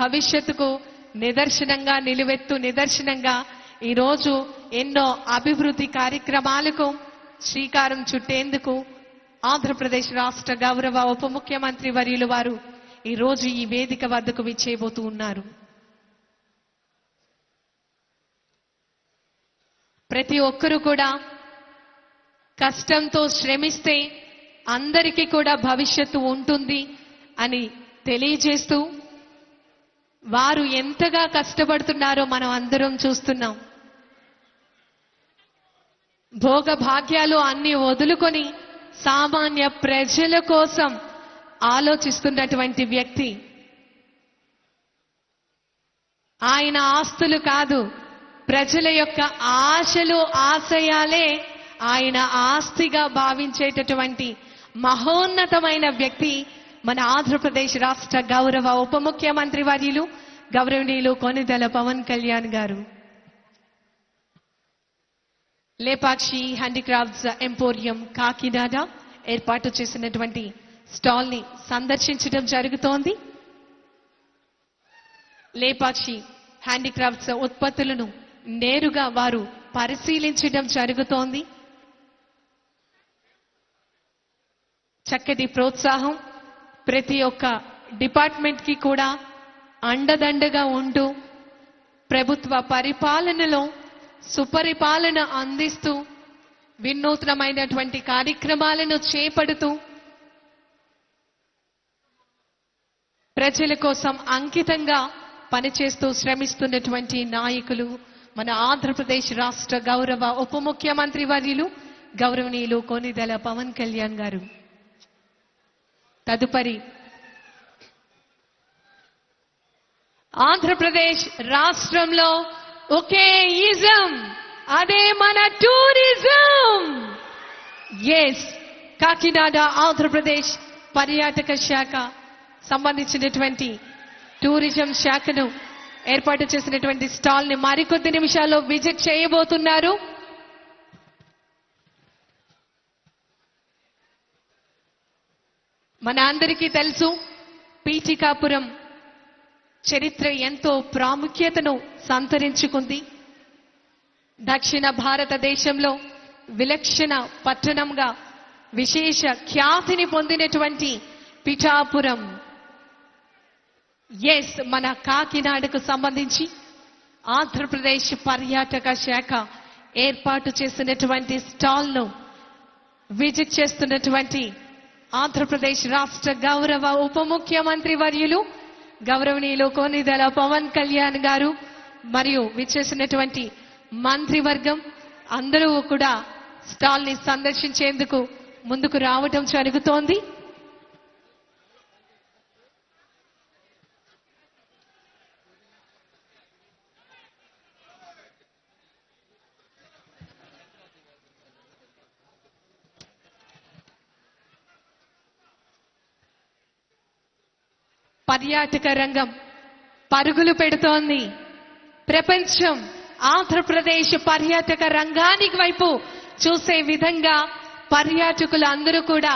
భవిష్యత్తుకు నిదర్శనంగా నిలువెత్తు నిదర్శనంగా ఈరోజు ఎన్నో అభివృద్ధి కార్యక్రమాలకు శ్రీకారం చుట్టేందుకు ఆంధ్రప్రదేశ్ రాష్ట్ర గౌరవ ఉప ముఖ్యమంత్రి వర్యులు వారు ఈరోజు ఈ వేదిక వద్దకు విచ్చేయబోతూ ఉన్నారు. ప్రతి ఒక్కరూ కూడా కష్టంతో శ్రమిస్తే అందరికీ కూడా భవిష్యత్తు ఉంటుంది అని తెలియజేస్తూ వారు ఎంతగా కష్టపడుతున్నారో మనం అందరం చూస్తున్నాం. భోగ భాగ్యాలు అన్ని వదులుకొని సామాన్య ప్రజల కోసం ఆలోచిస్తున్నటువంటి వ్యక్తి. ఆయన ఆస్తులు కాదు, ప్రజల యొక్క ఆశలు ఆశయాలే ఆయన ఆస్తిగా భావించేటటువంటి మహోన్నతమైన వ్యక్తి మన ఆంధ్రప్రదేశ్ రాష్ట్ర గౌరవ ఉప ముఖ్యమంత్రి వర్యులు గౌరవనీయులు కొనిదెల పవన్ కళ్యాణ్ గారు. లేపాక్షి హ్యాండీక్రాఫ్ట్స్ ఎంపోరియం కాకినాడ ఏర్పాటు చేసినటువంటి స్టాల్ ని సందర్శించడం జరుగుతోంది. లేపాక్షి హ్యాండీక్రాఫ్ట్స్ ఉత్పత్తులను నేరుగా వారు పరిశీలించడం జరుగుతోంది. చక్కటి ప్రోత్సాహం ప్రతి ఒక్క డిపార్ట్మెంట్ కి కూడా అండదండగా ఉంటూ ప్రభుత్వ పరిపాలనలో సుపరిపాలన అందిస్తూ వినూత్నమైనటువంటి కార్యక్రమాలను చేపడుతూ ప్రజల కోసం అంకితంగా పనిచేస్తూ శ్రమిస్తున్నటువంటి నాయకులు మన ఆంధ్రప్రదేశ్ రాష్ట్ర గౌరవ ఉప ముఖ్యమంత్రి వర్యులు గౌరవనీయులు కొనిదెల పవన్ కళ్యాణ్ గారు. తదుపరి ఆంధ్రప్రదేశ్ రాష్ట్రంలో ఒకే ఇజం, అదే మన టూరిజం. ఎస్, కాకినాడ ఆంధ్రప్రదేశ్ పర్యాటక శాఖ సంబంధించినటువంటి టూరిజం శాఖను ఏర్పాటు చేసినటువంటి స్టాల్ ని మరికొద్ది నిమిషాల్లో విజిట్ చేయబోతున్నారు. మన అందరికీ తెలుసు, పీఠికాపురం చరిత్ర ఎంతో ప్రాముఖ్యతను సంతరించుకుంది. దక్షిణ భారతదేశంలో విలక్షణ పట్టణంగా విశేష ఖ్యాతిని పొందినటువంటి పిఠాపురం. ఎస్, మన కాకినాడకు సంబంధించి ఆంధ్రప్రదేశ్ పర్యాటక శాఖ ఏర్పాటు చేసినటువంటి స్టాల్ ను విజిట్ చేస్తున్నటువంటి ఆంధ్రప్రదేశ్ రాష్ట్ర గౌరవ ఉప ముఖ్యమంత్రి వర్యులు గౌరవనీయులు కొనిదెల పవన్ కళ్యాణ్ గారు మరియు విచ్చేసినటువంటి మంత్రివర్గం అందరూ కూడా స్టాల్ ని సందర్శించేందుకు ముందుకు రావటం జరుగుతోంది. పర్యాటక రంగం పరుగులు పెడుతోంది. ప్రపంచం ఆంధ్రప్రదేశ్ పర్యాటక రంగానికి వైపు చూసే విధంగా పర్యాటకులు అందరూ కూడా